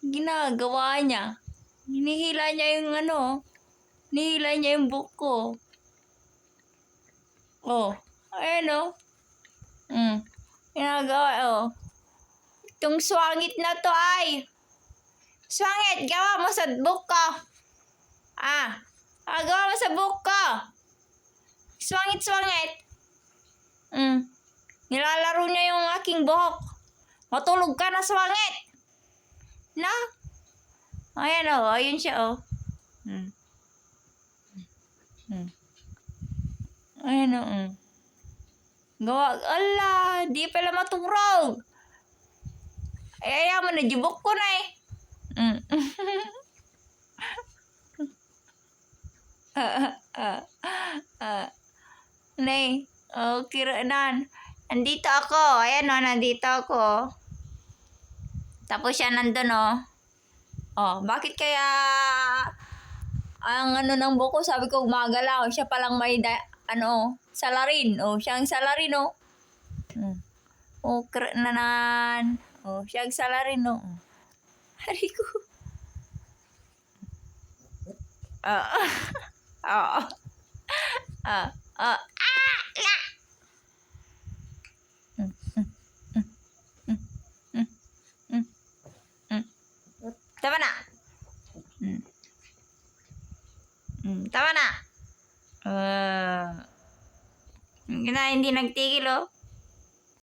ginagawa niya. Hinihila niya yung hinihila niya yung buhok ko. Oh, ayan oh. Ginagawa oh. Itong swangit na to ay. Swangit, gawa mo sa buhok ko. Gawa mo sa buhok ko. Swangit. Nilalaro niya yung aking buhok. Matulog ka na, swangit. Na? Ayan oh, ayun siya oh. Ayan oh. Gawa, ala, di pala maturog. Ay, ayaw mo na, jibok ko na eh. Nay, kiraanan. Nandito ako. Ayan o, nandito ako. Tapos siya nandun o. Bakit kaya ang ng buko, sabi ko gumagalaw. Siya palang may salarin. Siya ang salarin o. Kiraanan. Siya ang salarin o. Hari ko. Tama na. Tama na. Hindi nagtigil oh.